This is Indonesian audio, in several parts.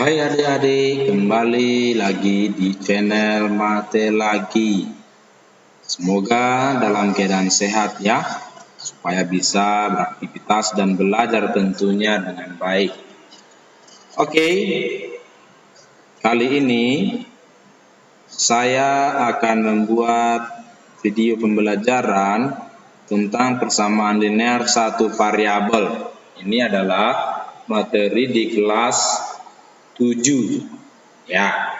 Hai adik-adik, kembali lagi di channel Mate Lagi. Semoga dalam keadaan sehat ya, supaya bisa beraktivitas dan belajar tentunya dengan baik. Oke, kali ini saya akan membuat video pembelajaran tentang persamaan linear satu variabel. Ini adalah materi di kelas 7 ya.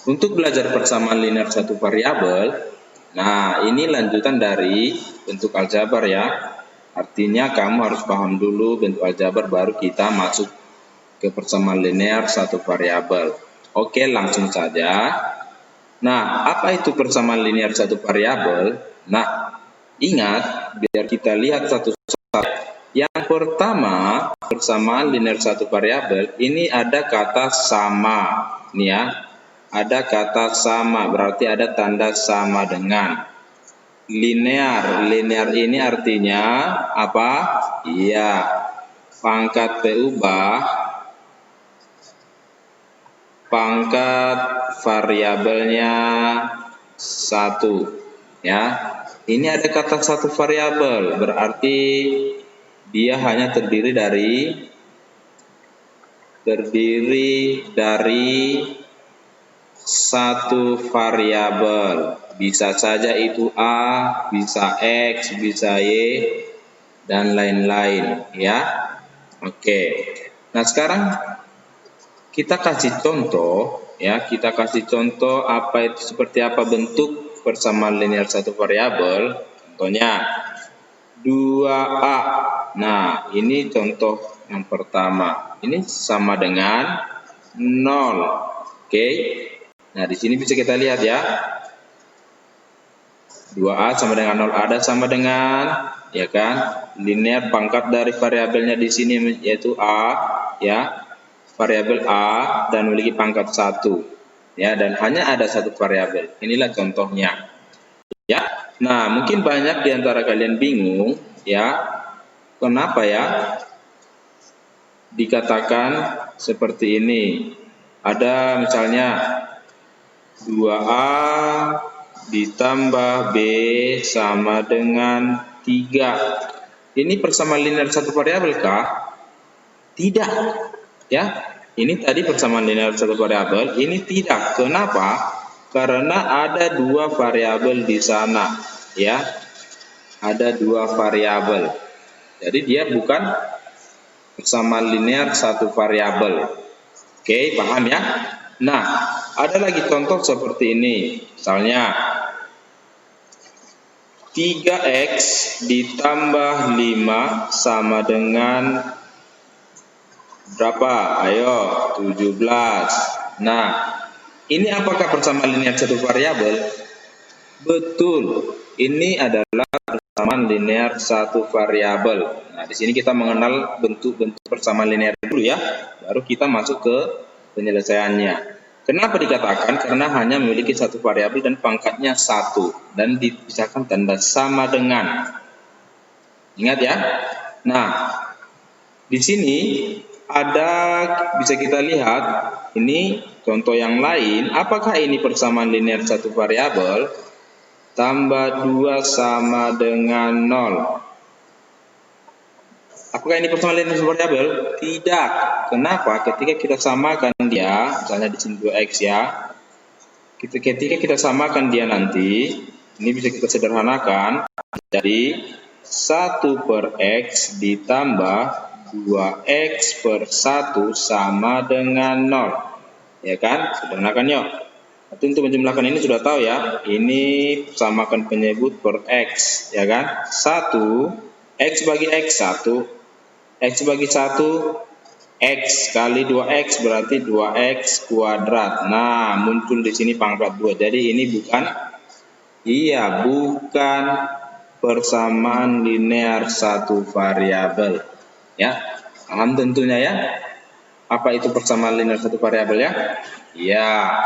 Untuk belajar persamaan linear satu variabel, nah ini lanjutan dari bentuk aljabar ya. Artinya kamu harus paham dulu bentuk aljabar baru kita masuk ke persamaan linear satu variabel. Oke, langsung saja. Nah, apa itu persamaan linear satu variabel? Nah, ingat biar kita lihat satu-satu. Yang pertama, persamaan linear satu variabel ini ada kata sama, nih ya. Ada kata sama, berarti ada tanda sama dengan. Linear, linear ini artinya apa? Iya, pangkat diubah, pangkat variabelnya 1 ya. Ini ada kata satu variabel, berarti dia hanya terdiri dari satu variabel. Bisa saja itu A, bisa X, bisa Y, dan lain-lain ya. Oke. Nah, sekarang kita kasih contoh ya, kita kasih contoh apa itu, seperti apa bentuk persamaan linear satu variabel. Contohnya 2A. Nah, ini contoh yang pertama. Ini sama dengan 0. Oke. Nah, di sini bisa kita lihat ya. 2A sama dengan 0, ada sama dengan ya kan? Linear pangkat dari variabelnya di sini yaitu A ya. Variabel A dan memiliki pangkat 1 ya, dan hanya ada satu variabel. Inilah contohnya ya. Nah, mungkin banyak di antara kalian bingung ya, kenapa ya dikatakan seperti ini. Ada misalnya 2A ditambah B sama dengan 3. Ini persamaan linear satu variabel kah? Tidak ya. Ini tadi persamaan linear satu variabel, ini tidak. Kenapa? Karena ada dua variabel di sana ya. Ada dua variabel. Jadi dia bukan persamaan linear satu variabel. Oke, paham ya? Nah, ada lagi contoh seperti ini. Misalnya 3X ditambah 5 sama dengan berapa? Ayo, 17. Nah, ini apakah persamaan linear satu variabel? Betul. Ini adalah persamaan linear satu variabel. Nah, di sini kita mengenal bentuk-bentuk persamaan linear dulu ya, baru kita masuk ke penyelesaiannya. Kenapa dikatakan? Karena hanya memiliki satu variabel dan pangkatnya 1 dan dipisahkan tanda sama dengan. Ingat ya. Nah, di sini ada, bisa kita lihat ini contoh yang lain. Apakah ini persamaan linear satu variabel? Tambah 2 sama dengan 0. Apakah ini persamaan linear satu variabel? Tidak. Kenapa? Ketika kita samakan dia, misalnya di sini 2X ya. Ketika kita samakan dia nanti, ini bisa kita sederhanakan. Jadi 1 per X ditambah 2X per 1 sama dengan 0. Ya kan? Sederhanakan yuk. Nanti untuk menjumlahkan ini sudah tahu ya. Ini samakan penyebut per X. Ya kan? 1, X bagi X 1. X bagi 1, X kali 2X berarti 2X kuadrat. Nah, muncul di sini pangkat 2. Jadi ini bukan persamaan linear satu variabel. Ya, paham tentunya ya. Apa itu persamaan linear satu variabel ya? Ya.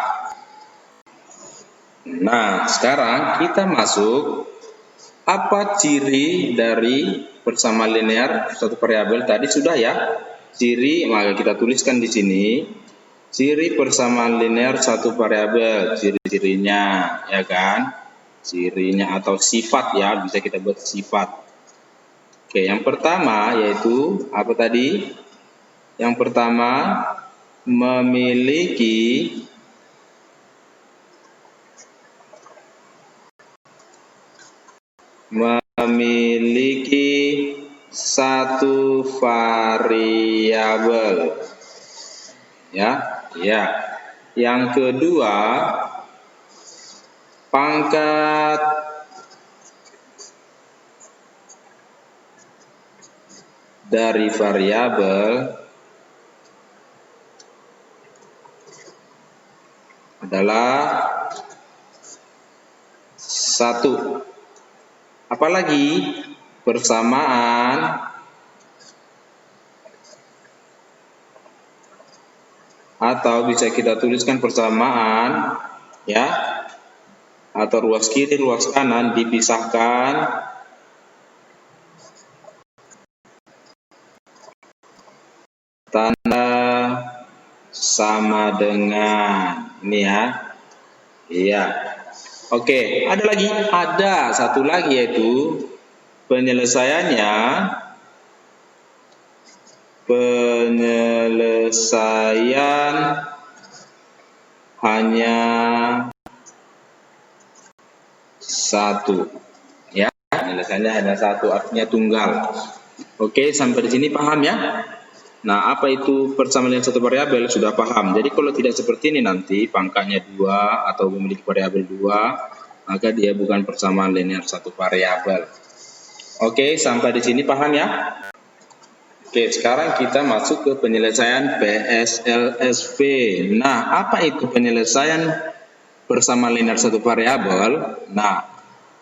Nah, sekarang kita masuk apa ciri dari persamaan linear satu variabel tadi sudah ya. ciri, maka kita tuliskan di sini ciri persamaan linear satu variabel, ciri-cirinya, ya kan? Cirinya atau sifat ya, bisa kita buat sifat. Oke, yang pertama yaitu apa tadi? Yang pertama memiliki satu variabel. Ya. Yang kedua, pangkat dari variabel adalah 1. Apalagi persamaan atau bisa kita tuliskan persamaan ya, atau ruas kiri ruas kanan dipisahkan tanda sama dengan ini ya. Iya. Oke, ada satu lagi yaitu penyelesaian hanya satu ya, penyelesaiannya hanya satu, artinya tunggal. Oke, sampai di sini paham ya? Nah, apa itu persamaan linear satu variabel? Sudah paham. Jadi kalau tidak seperti ini nanti pangkatnya 2 atau memiliki variabel 2, maka dia bukan persamaan linear satu variabel. Oke, sampai di sini paham ya? Oke, sekarang kita masuk ke penyelesaian PSLSV. Nah, apa itu penyelesaian persamaan linear satu variabel? Nah,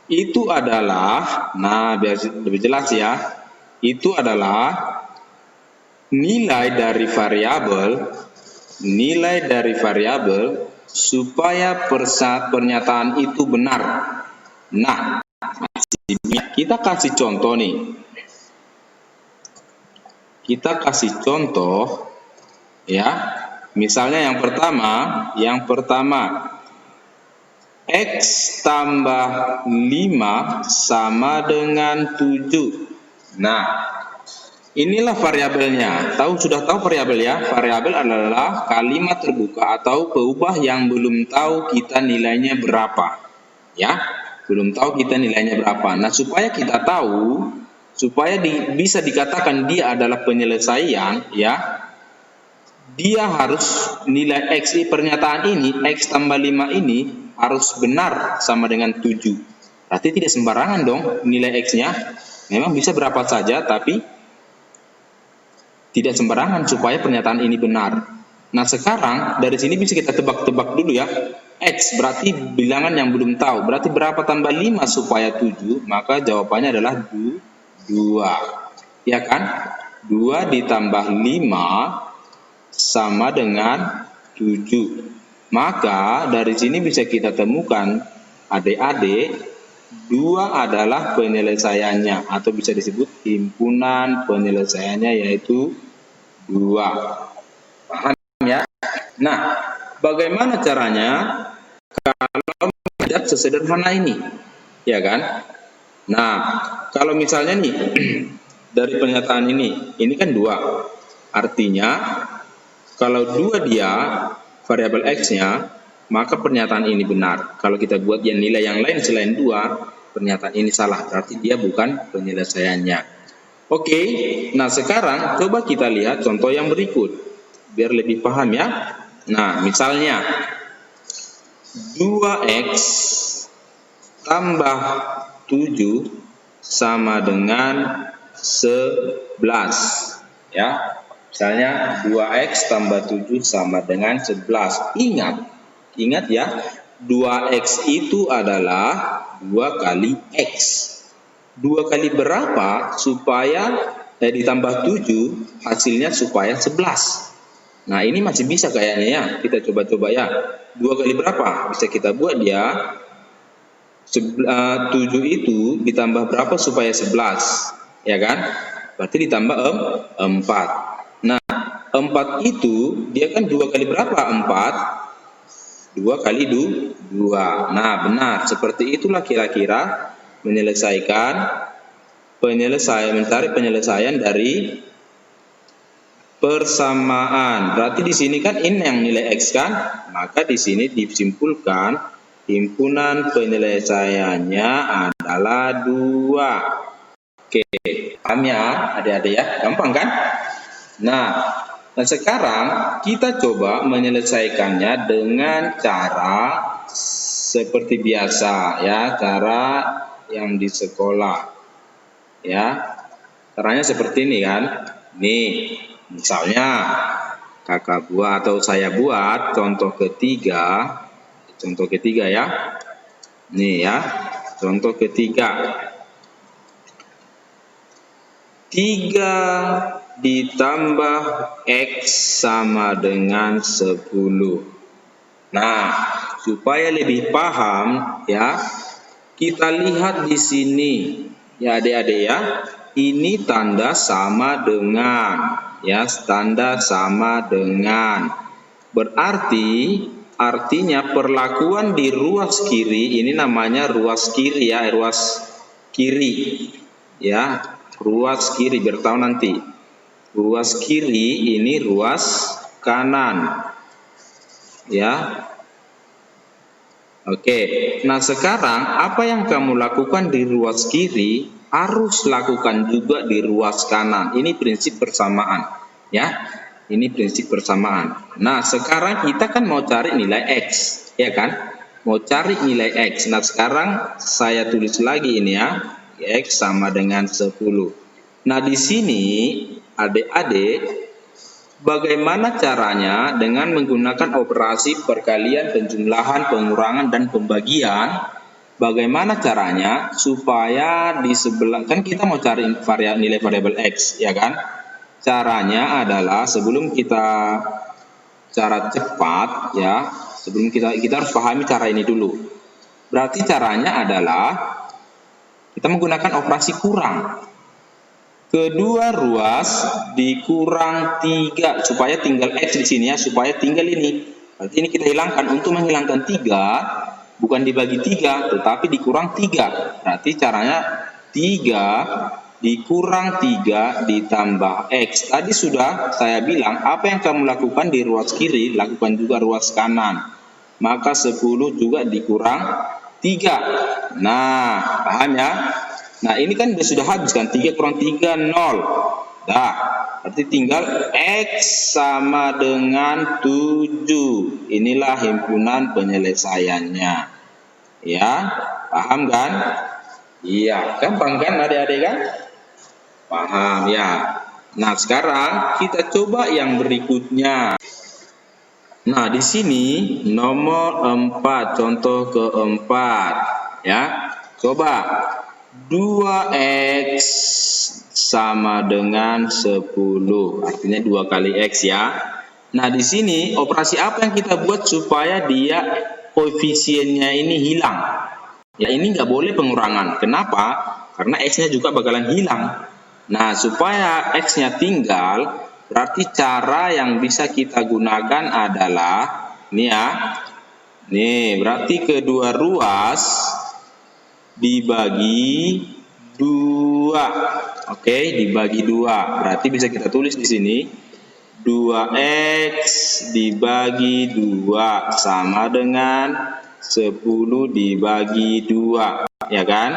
itu adalah, biar lebih jelas ya, itu adalah nilai dari variabel supaya pernyataan itu benar. Nah, kita kasih contoh nih. Kita kasih contoh ya. Misalnya yang pertama X tambah 5 sama dengan 7. Nah, inilah variabelnya. Sudah tahu variabel ya? Variabel adalah kalimat terbuka atau peubah yang belum tahu kita nilainya berapa. Ya, belum tahu kita nilainya berapa. Nah, supaya kita tahu, bisa dikatakan dia adalah penyelesaian ya, dia harus nilai X pernyataan ini, X tambah 5 ini harus benar sama dengan 7. Berarti tidak sembarangan dong nilai X-nya. Memang bisa berapa saja, tapi tidak sembarangan supaya pernyataan ini benar. Nah, sekarang dari sini bisa kita tebak-tebak dulu ya. X berarti bilangan yang belum tahu. Berarti berapa tambah 5 supaya 7? Maka jawabannya adalah 2. Ya kan? 2 ditambah 5 sama dengan 7. Maka dari sini bisa kita temukan adik-adik, 2 adalah penyelesaiannya atau bisa disebut himpunan penyelesaiannya, yaitu 2. Paham ya? Nah, bagaimana caranya kalau tidak sesederhana ini? Ya kan? Nah, kalau misalnya nih dari pernyataan ini kan 2. Artinya kalau 2 dia variabel X-nya, maka pernyataan ini benar. Kalau kita buat nilai yang lain selain 2, pernyataan ini salah. Berarti dia bukan penyelesaiannya. Oke, nah sekarang coba kita lihat contoh yang berikut. Biar lebih paham ya. Nah, misalnya 2X tambah 7 sama dengan 11. Ya, misalnya 2X tambah 7 sama dengan 11. Ingat ya, 2X itu adalah 2 kali X. 2 kali berapa supaya ditambah 7 hasilnya supaya 11. Nah, ini masih bisa kayaknya ya. Kita coba-coba ya. 2 kali berapa? Bisa kita buat ya. 7 itu ditambah berapa supaya 11? Ya kan? Berarti ditambah 4. Nah, 4 itu dia kan 2 kali berapa? 4. 2 kali 2. Nah, benar. Seperti itulah kira-kira mencari penyelesaian dari persamaan. Berarti di sini kan ini yang nilai X kan? Maka di sini disimpulkan himpunan penyelesaiannya adalah 2. Oke, paham ya adik-adik ya? Gampang kan? Nah, sekarang kita coba menyelesaikannya dengan cara seperti biasa ya, cara yang di sekolah. Ya. Caranya seperti ini kan? Nih, misalnya kakak buat atau saya buat contoh ketiga ya. Nih ya, contoh ketiga. 3 ditambah X sama dengan 10. Nah, supaya lebih paham ya, kita lihat di sini ya adik-adik ya. Ini tanda sama dengan ya, tanda sama dengan. Berarti artinya perlakuan di ruas kiri ini namanya ruas kiri ya, ruas kiri ya. Ruas kiri, bertahu nanti. Ruas kiri ini ruas kanan. Ya. Oke. Nah, sekarang apa yang kamu lakukan di ruas kiri harus lakukan juga di ruas kanan. Ini prinsip persamaan, ya. Ini prinsip persamaan. Nah, sekarang kita kan mau cari nilai X, ya kan? Mau cari nilai X. Nah, sekarang saya tulis lagi ini ya. X sama dengan 10. Nah, di sini adik-adik, bagaimana caranya dengan menggunakan operasi perkalian, penjumlahan, pengurangan, dan pembagian? Bagaimana caranya supaya di sebelah, kan kita mau cari nilai variabel X, ya kan? Caranya adalah sebelum kita cara cepat ya, sebelum kita harus pahami cara ini dulu. Berarti caranya adalah kita menggunakan operasi kurang. Kedua ruas dikurang 3 supaya tinggal X di sini ya, supaya tinggal ini. Berarti ini kita hilangkan. Untuk menghilangkan 3 bukan dibagi 3 tetapi dikurang 3. Berarti caranya 3 dikurang 3 ditambah X. Tadi sudah saya bilang apa yang kamu lakukan di ruas kiri lakukan juga ruas kanan. Maka 10 juga dikurang 3. Nah, paham ya? Nah, ini kan sudah habis kan, 3 kurang 3, 0. Nah, berarti tinggal X sama dengan 7. Inilah himpunan penyelesaiannya. Ya, paham kan? Iya, gampang kan adik-adik kan? Paham ya. Nah, sekarang kita coba yang berikutnya. Nah, di sini nomor 4, contoh keempat. Ya, coba 2X sama dengan 10, artinya 2 kali X ya. Nah, di sini operasi apa yang kita buat supaya dia koefisiennya ini hilang? Ya, ini nggak boleh pengurangan. Kenapa? Karena X-nya juga bakalan hilang. Nah, supaya X-nya tinggal, berarti cara yang bisa kita gunakan adalah ini ya. Nih, berarti kedua ruas dibagi 2. Oke, dibagi 2. Berarti bisa kita tulis di sini 2X dibagi 2 sama dengan 10 dibagi 2, ya kan?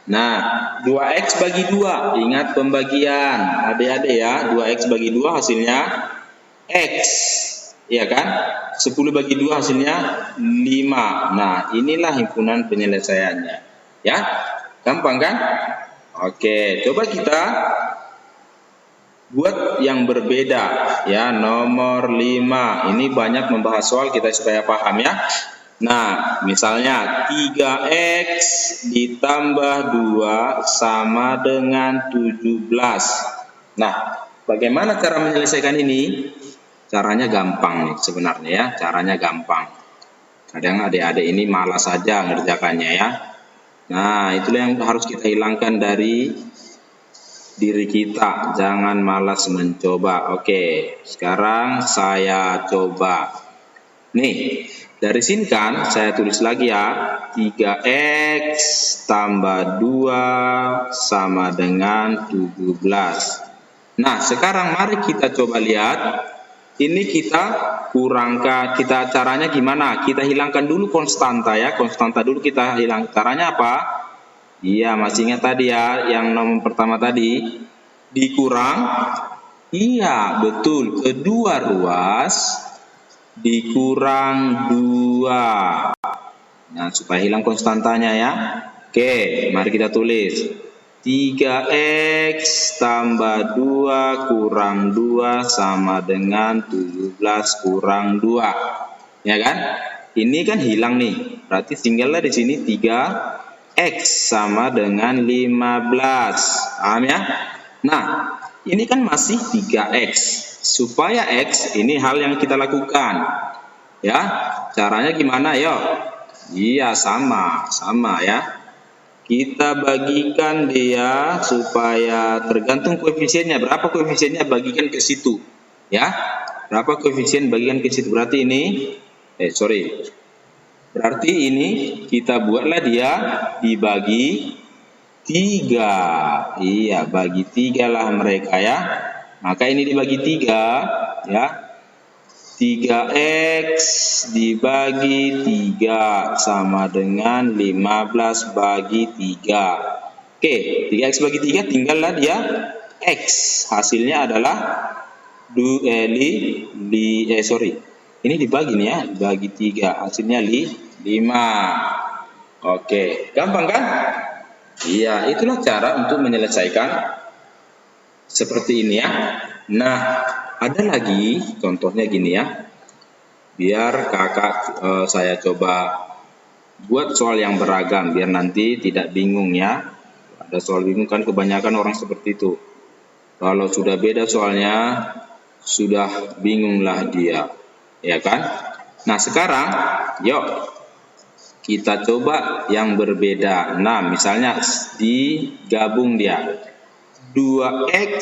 Nah, 2X bagi 2, ingat pembagian adik-adik ya, 2X bagi 2 hasilnya X, ya kan? 10 bagi 2 hasilnya 5. Nah, inilah himpunan penyelesaiannya, ya. Gampang kan? Oke, coba kita buat yang berbeda ya, nomor 5. Ini banyak membahas soal kita supaya paham ya. Nah, misalnya 3X ditambah 2 sama dengan 17. Nah, bagaimana cara menyelesaikan ini? Caranya gampang nih sebenarnya ya, caranya gampang. Kadang adik-adik ini malas saja ngerjakannya ya. Nah, itulah yang harus kita hilangkan dari diri kita, jangan malas mencoba. Oke, sekarang saya coba. Nih, dari sini kan saya tulis lagi ya, 3x tambah 2 sama dengan 17. Nah, sekarang mari kita coba lihat. Ini kita kurangkan, caranya gimana? Kita hilangkan dulu konstanta ya, konstanta dulu kita hilang. Caranya apa? Iya, masih ingat tadi ya, yang nomor pertama tadi, dikurang, iya betul, kedua ruas, dikurang 2. Nah, supaya hilang konstantanya ya. Oke, mari kita tulis. 3x tambah 2 kurang 2 sama dengan 17 kurang 2. Ya kan? Ini kan hilang nih. Berarti tinggallah di sini 3x sama dengan 15. Paham ya? Nah, ini kan masih 3x. Supaya x, ini hal yang kita lakukan. Ya, caranya gimana? Yuk. Iya, sama ya. Kita bagikan dia supaya tergantung koefisiennya. Berapa koefisiennya, bagikan ke situ. Ya, berapa koefisien bagikan ke situ. Berarti ini, berarti ini kita buatlah dia dibagi 3. Iya, bagi 3 lah mereka ya. Maka ini dibagi 3 ya. 3x dibagi 3 sama dengan 15 bagi 3. Oke, 3x bagi 3 tinggallah dia x. Hasilnya adalah ini dibagi nih ya, dibagi 3. Hasilnya 5. Oke, gampang kan? Iya, itulah cara untuk menyelesaikan seperti ini ya. Nah, ada lagi contohnya gini ya, biar kakak saya coba buat soal yang beragam biar nanti tidak bingung ya. Ada soal bingung kan, kebanyakan orang seperti itu. Kalau sudah beda soalnya sudah bingunglah dia, ya kan? Nah, sekarang yuk kita coba yang berbeda. Nah, misalnya digabung dia, 2x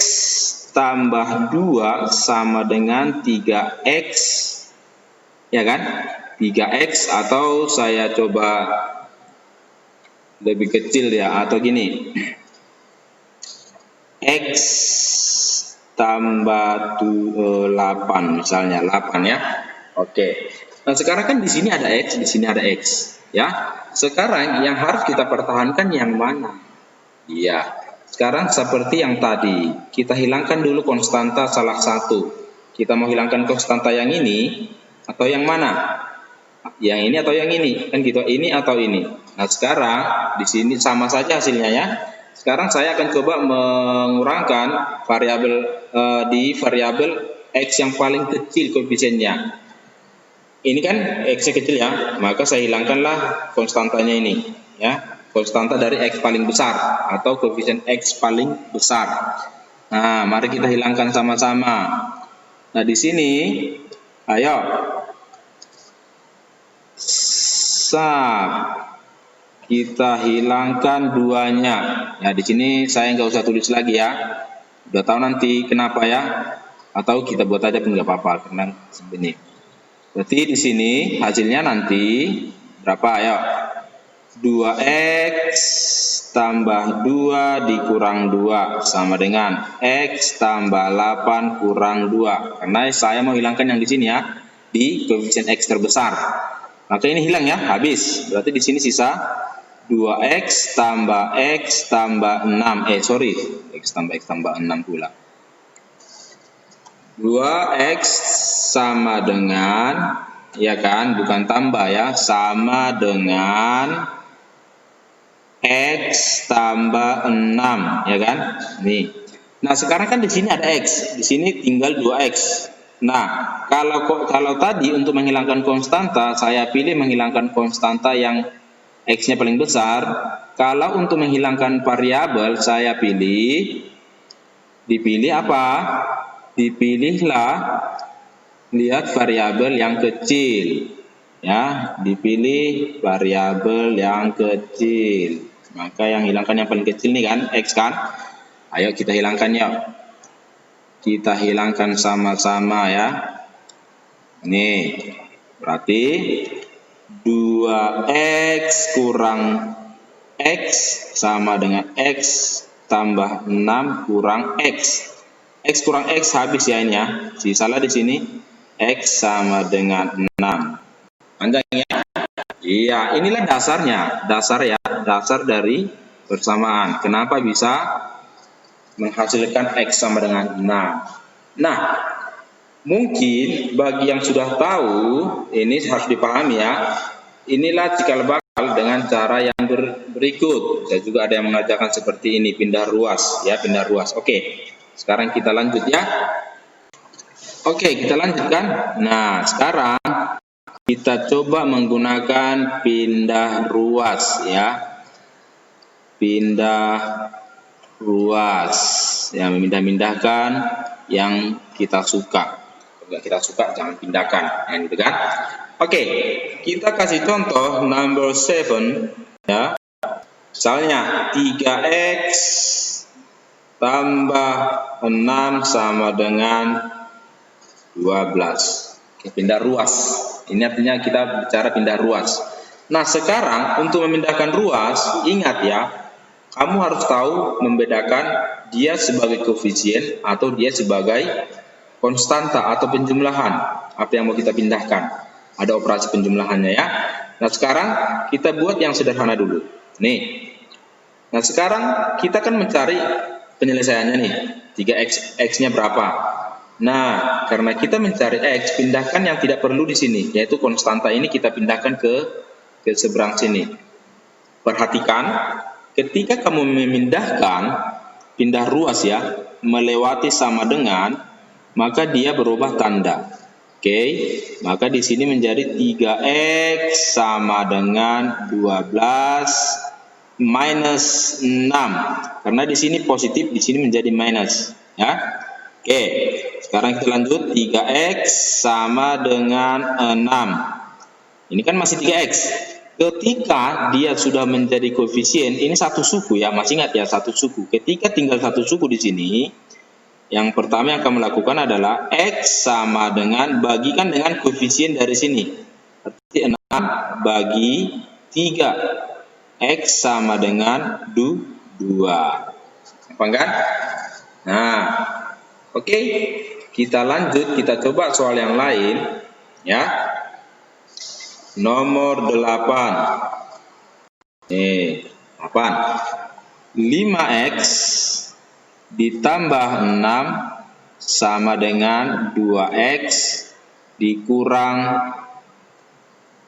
tambah 2 sama dengan 3x, ya kan? 3x, atau saya coba lebih kecil ya, atau gini, x tambah 8 misalnya, 8 ya. Oke. Nah, sekarang kan di sini ada x, di sini ada x, ya. Sekarang yang harus kita pertahankan yang mana? Iya. Sekarang seperti yang tadi, kita hilangkan dulu konstanta salah satu. Kita mau hilangkan konstanta yang ini atau yang mana? Yang ini atau yang ini? Kan gitu, ini atau ini. Nah, sekarang di sini sama saja hasilnya ya. Sekarang saya akan coba mengurangkan variabel di variabel x yang paling kecil koefisiennya. Ini kan x kecil ya, maka saya hilangkanlah konstantanya ini ya. Konstanta dari x paling besar atau koefisien x paling besar. Nah, mari kita hilangkan sama-sama. Nah, di sini, ayo, kita hilangkan duanya. Ya, di sini saya nggak usah tulis lagi ya. Udah tahu nanti kenapa ya. Atau kita buat aja pun nggak apa-apa karena segini. Berarti di sini hasilnya nanti berapa? Ayo. 2x tambah 2 dikurang 2 sama dengan x tambah 8 kurang 2. Karena saya mau hilangkan yang di sini ya, di koefisien x terbesar. Maka ini hilang ya, habis. Berarti di sini sisa 2x tambah x tambah 6. X tambah 6 pula. 2x sama dengan, ya kan, bukan tambah ya, sama dengan x tambah 6, ya kan? Nih. Nah, sekarang kan di sini ada x, di sini tinggal 2x. Nah, kalau tadi untuk menghilangkan konstanta, saya pilih menghilangkan konstanta yang x-nya paling besar. Kalau untuk menghilangkan variabel, saya dipilih apa? Dipilihlah, lihat variabel yang kecil. Ya, dipilih variabel yang kecil. Maka yang hilangkan yang paling kecil nih kan, x kan. Ayo kita hilangkan ya. Kita hilangkan sama-sama ya. Nih, berarti 2x kurang x sama dengan x tambah 6 kurang x. X kurang x habis ya ini ya. Sisalah di sini x sama dengan 6. Panjang ya? Iya, inilah dasarnya. Dasar dari persamaan. Kenapa bisa menghasilkan X sama dengan 6. Nah, mungkin bagi yang sudah tahu, ini harus dipahami ya. Inilah cikal bakal dengan cara yang berikut. Saya juga ada yang mengajarkan seperti ini, pindah ruas ya, pindah ruas. Oke, sekarang kita lanjut ya. Oke, kita lanjutkan. Nah, sekarang kita coba menggunakan pindah ruas ya. Pindah ruas yang memindah-mindahkan yang kita suka. Kalau kita suka jangan pindahkan, yang gitu kan. Oke, kita kasih contoh number 7 ya. Misalnya 3x tambah 6 sama dengan 12. Oke, pindah ruas. Ini artinya kita bicara pindah ruas. Nah, sekarang untuk memindahkan ruas, ingat ya, kamu harus tahu membedakan dia sebagai koefisien atau dia sebagai konstanta atau penjumlahan. Apa yang mau kita pindahkan? Ada operasi penjumlahannya ya. Nah, sekarang kita buat yang sederhana dulu. Nih. Nah, sekarang kita kan mencari penyelesaiannya nih. 3x, x-nya berapa? Nah, karena kita mencari x, pindahkan yang tidak perlu di sini, yaitu konstanta ini kita pindahkan ke seberang sini. Perhatikan, ketika kamu memindahkan pindah ruas ya, melewati sama dengan, maka dia berubah tanda. Oke, maka di sini menjadi 3x sama dengan 12 minus 6. Karena di sini positif, di sini menjadi minus ya. Oke, sekarang kita lanjut. 3x sama dengan 6. Ini kan masih 3x. Ketika dia sudah menjadi koefisien, ini satu suku ya, masih ingat ya, satu suku. Ketika tinggal satu suku di sini, yang pertama yang kamu lakukan adalah x sama dengan, bagikan dengan koefisien dari sini. Berarti 6 bagi 3. X sama dengan 2. Apa enggak? Nah, oke. Kita lanjut, kita coba soal yang lain ya. Nomor 8. Nih, 8. 5x ditambah 6 sama dengan 2x dikurang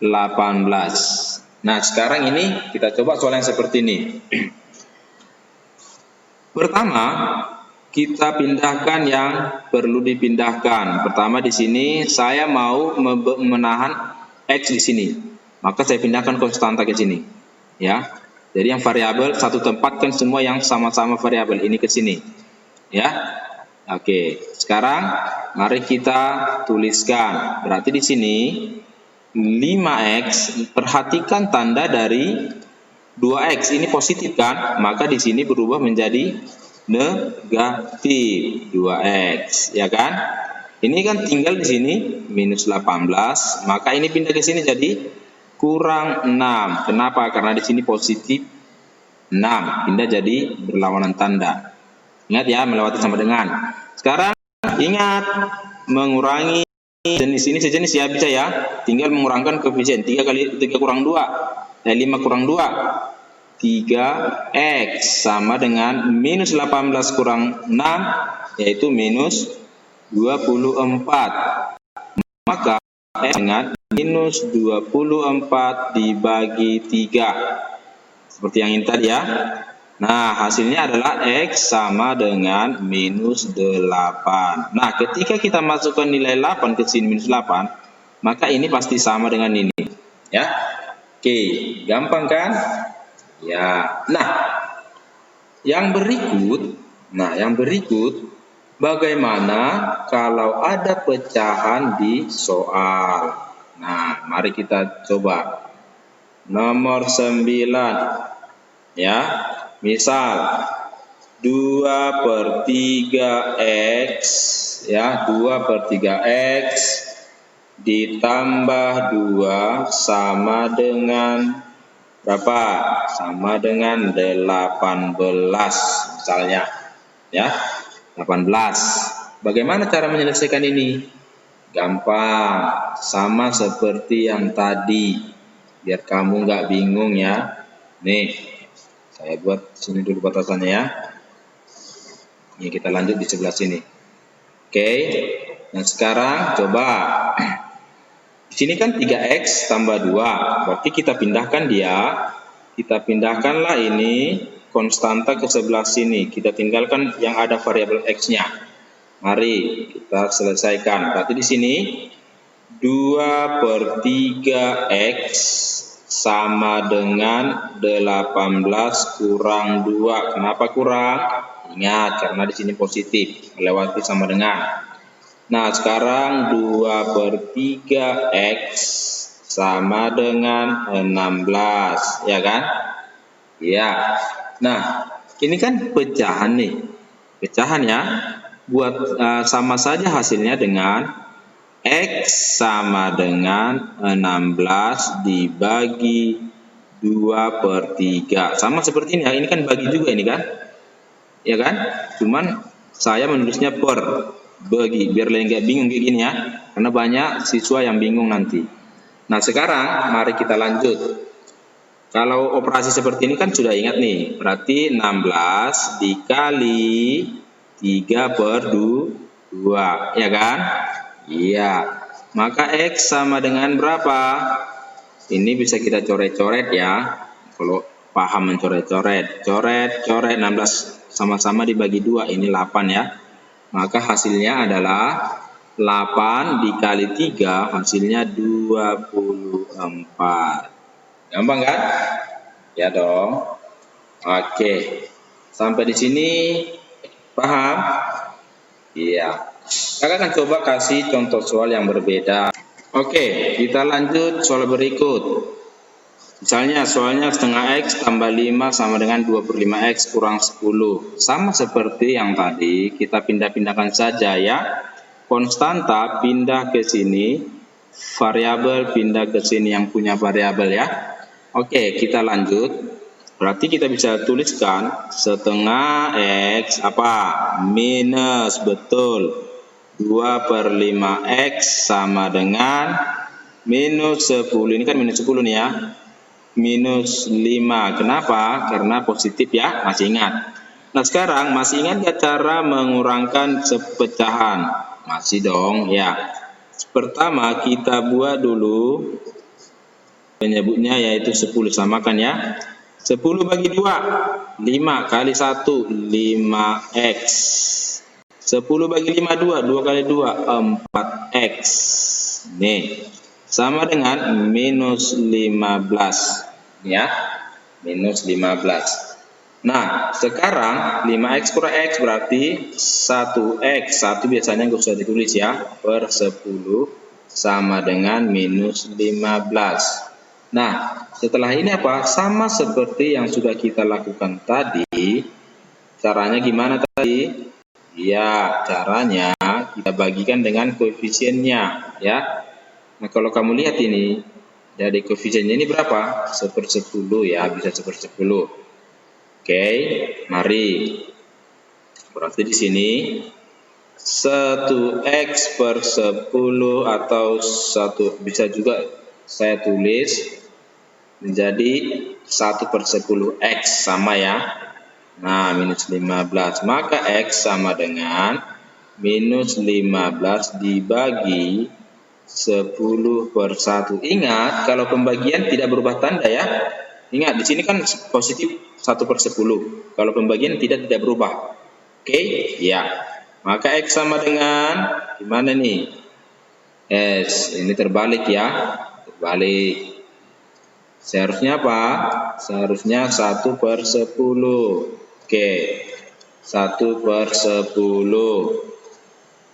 18. Nah, sekarang ini kita coba soal yang seperti ini. Pertama, kita pindahkan yang perlu dipindahkan. Pertama di sini saya mau menahan X di sini, maka saya pindahkan konstanta ke sini, ya. Jadi yang variabel satu tempat kan semua yang sama-sama variabel ini ke sini, ya. Oke, sekarang mari kita tuliskan. Berarti di sini 5x, perhatikan tanda dari 2x ini positif kan, maka di sini berubah menjadi negatif 2x, ya kan? Ini kan tinggal di sini minus 18, maka ini pindah ke sini jadi kurang 6. Kenapa? Karena di sini positif 6, pindah jadi berlawanan tanda. Ingat ya, melewati sama dengan. Sekarang ingat mengurangi jenis ini sejenis ya, bisa ya. Tinggal mengurangkan koefisien 3 kurang 2, 5 kurang 2. 3x sama dengan minus 18 kurang 6, yaitu minus 24. Maka dengan minus 24 dibagi 3. Seperti yang ini tadi ya. Nah, hasilnya adalah x sama dengan minus 8. Nah, ketika kita masukkan nilai 8 ke sini minus 8, maka ini pasti sama dengan ini. Ya. Oke, gampang kan? Ya. Nah, yang berikut bagaimana kalau ada pecahan di soal. Nah, mari kita coba. Nomor 9. Ya. Misal 2/3 X, ya, 2/3 X ditambah 2 sama dengan berapa? Sama dengan 18 misalnya, ya, 18. Bagaimana cara menyelesaikan ini? Gampang, sama seperti yang tadi, biar kamu nggak bingung ya. Nih, saya buat sini dulu batasannya ya. Ini kita lanjut di sebelah sini. Oke, nah sekarang coba. Di sini kan 3X tambah 2, berarti kita pindahkan kita pindahkanlah ini konstanta ke sebelah sini. Kita tinggalkan yang ada variabel X-nya. Mari kita selesaikan. Berarti di sini 2/3X sama dengan 18 kurang 2. Kenapa kurang? Ingat, karena di sini positif, melewati sama dengan. Nah, sekarang 2/3X sama dengan 16, ya kan? Ya. Nah, ini kan pecahan nih. Pecahan ya. Buat sama saja hasilnya dengan X sama dengan 16 dibagi 2/3. Sama seperti ini ya. Ini kan bagi juga ini kan? Ya kan? Cuman saya menulisnya per bagi, biar kalian nggak bingung kayak gini ya, karena banyak siswa yang bingung nanti. Nah sekarang mari kita lanjut. Kalau operasi seperti ini kan sudah ingat nih, berarti 16 dikali 3/2, ya kan? Iya, maka X sama dengan berapa? Ini bisa kita coret-coret ya, kalau paham mencoret-coret. Coret 16 sama-sama dibagi 2, ini 8 ya. Maka hasilnya adalah 8 dikali 3, hasilnya 24. Gampang kan? Ya dong. Oke. Sampai di sini paham? Iya. Kakak akan coba kasih contoh soal yang berbeda. Oke, kita lanjut soal berikut. Misalnya soalnya setengah X tambah 5 sama dengan 2/5X kurang 10. Sama seperti yang tadi, kita pindah-pindahkan saja ya. Konstanta pindah ke sini, variabel pindah ke sini yang punya variabel ya. Oke, kita lanjut. Berarti kita bisa tuliskan setengah X apa? Minus, betul. 2/5X sama dengan minus 10. Ini kan minus 10 nih ya. Minus 5. Kenapa? Karena positif ya, masih ingat. Nah sekarang masih ingat gak cara mengurangkan pecahan? Masih dong ya. Pertama kita buat dulu penyebutnya yaitu 10, samakan ya. 10 bagi 2, 5 kali 1, 5X. 10 bagi 5, 2, 2 kali 2, 4X. Nih, sama dengan minus 15. Ya, minus 15. Nah, sekarang 5X kurang X berarti 1X. 1 biasanya nggak usah ditulis ya, per 10 sama dengan minus 15. Nah, setelah ini apa? Sama seperti yang sudah kita lakukan tadi. Caranya gimana tadi? Ya, caranya kita bagikan dengan koefisiennya ya. Nah, kalau kamu lihat ini, dari koefisiennya ini berapa? 1/10 ya, bisa 1/10. Oke, mari. Berarti di sini 1X/10 atau 1 bisa juga saya tulis menjadi 1/10X sama ya. Nah, minus 15. Maka X sama dengan minus 15 dibagi 10/1. Ingat, kalau pembagian tidak berubah tanda ya. Ingat, di sini kan positif 1/10. Kalau pembagian tidak berubah. Oke, ya. Maka X sama dengan gimana nih? S, ini terbalik ya. Terbalik. Seharusnya apa? Seharusnya 1/10. Oke. 1/10.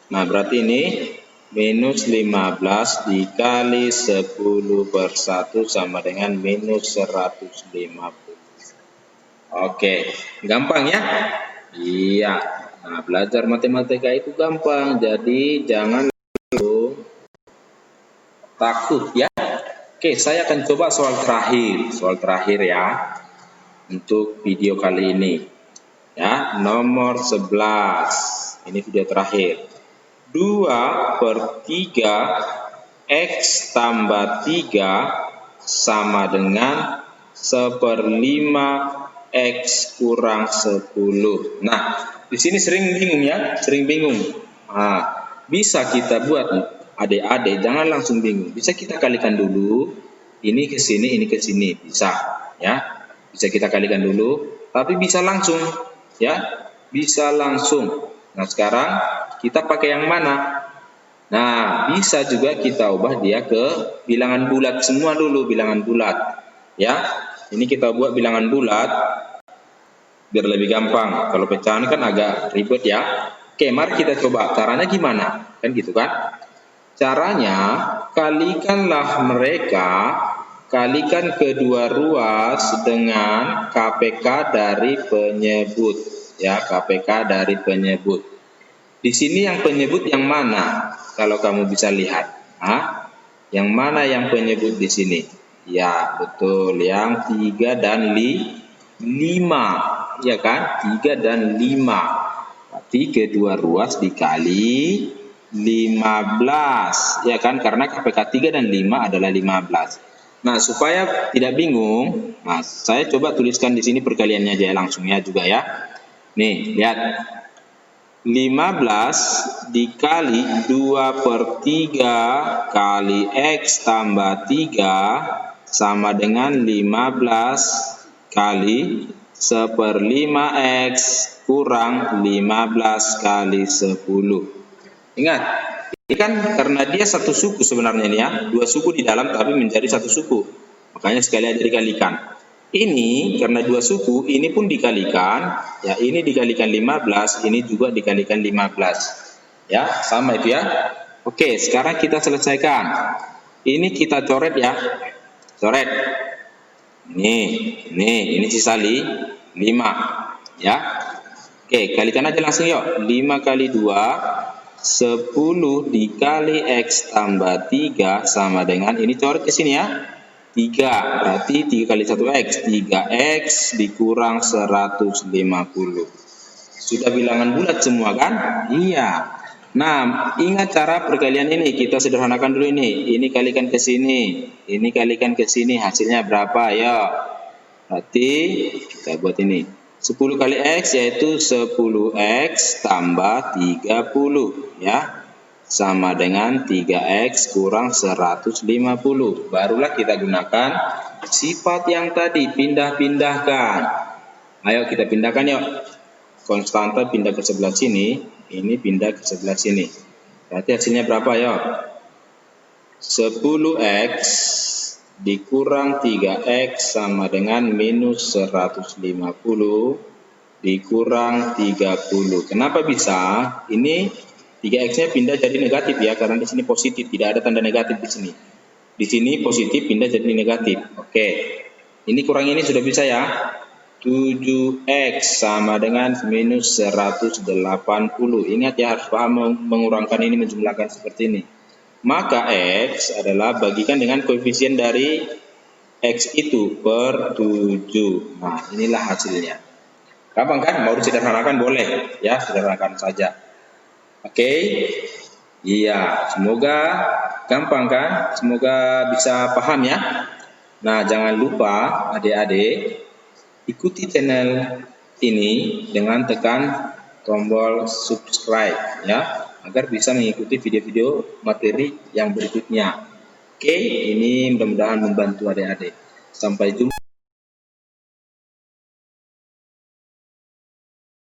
Nah, berarti ini minus 15 dikali 10/1 sama dengan minus 150. Oke, gampang ya. Iya. Nah, belajar matematika itu gampang, jadi jangan takut ya. Oke, saya akan coba soal terakhir ya untuk video kali ini. Ya, nomor 11. Ini video terakhir. 2/3 X tambah 3 sama dengan 1/5 X kurang 10. Nah, di sini sering bingung ya, Nah, bisa kita buat adik-adik, jangan langsung bingung. Bisa kita kalikan dulu, ini ke sini, ini ke sini, bisa ya. Bisa kita kalikan dulu, tapi bisa langsung ya, bisa langsung. Nah, sekarang kita pakai yang mana? Nah, bisa juga kita ubah dia ke bilangan bulat semua dulu, bilangan bulat. Ya, ini kita buat bilangan bulat biar lebih gampang. Kalau pecahan kan agak ribet ya. Oke, mari kita coba. Caranya gimana? Kan gitu kan? Caranya, kalikanlah mereka, kalikan kedua ruas dengan KPK dari penyebut. Ya, KPK dari penyebut. Di sini yang penyebut yang mana? Kalau kamu bisa lihat, yang mana yang penyebut di sini? Ya, betul, yang 3 dan 5, ya kan? 3 dan 5. Berarti kedua ruas dikali 15, ya kan? Karena KPK 3 dan 5 adalah 15. Nah, supaya tidak bingung, saya coba tuliskan di sini perkaliannya aja langsung ya juga ya. Nih, lihat. 15 dikali 2/3 kali X tambah 3 sama dengan 15 kali 1/5 X kurang 15 kali 10. Ingat, ini kan karena dia satu suku sebenarnya ini ya, dua suku di dalam tapi menjadi satu suku. Makanya sekali aja dikalikan. Ini karena dua suku, ini pun dikalikan, ya ini dikalikan 15, ini juga dikalikan 15. Ya, sama itu ya. Oke, sekarang kita selesaikan. Ini kita coret ya. Coret. Ini sisa 5, ya. Oke, kalikan aja langsung yuk. 5 kali 2 10 dikali X tambah 3 sama dengan, ini coret ke sini ya. 3, berarti 3 kali 1X, 3X dikurang 150. Sudah bilangan bulat semua kan? Iya. Nah, ingat cara perkalian ini, kita sederhanakan dulu ini. Ini kalikan ke sini, ini kalikan ke sini, hasilnya berapa? Ya. Berarti kita buat ini. 10 kali X yaitu 10X tambah 30, ya. Sama dengan 3X kurang 150. Barulah kita gunakan sifat yang tadi, pindah-pindahkan. Ayo kita pindahkan yuk. Konstanta pindah ke sebelah sini, ini pindah ke sebelah sini. Berarti hasilnya berapa ya? 10X dikurang 3X sama dengan minus 150 dikurang 30. Kenapa bisa? Ini 3X-nya pindah jadi negatif ya, karena di sini positif, tidak ada tanda negatif di sini. Di sini positif pindah jadi negatif. Oke. Ini kurang ini sudah bisa ya. 7X sama dengan minus 180. Ingat ya, harus paham mengurangkan ini, menjumlahkan seperti ini. Maka X adalah bagikan dengan koefisien dari X itu per 7. Nah, inilah hasilnya. Gampang kan? Mau disederhanakan boleh ya, sederhanakan saja. Oke, iya, semoga gampang kan? Semoga bisa paham ya. Nah, jangan lupa adik-adik ikuti channel ini dengan tekan tombol subscribe ya, agar bisa mengikuti video-video materi yang berikutnya. Oke, ini mudah-mudahan membantu adik-adik. Sampai jumpa.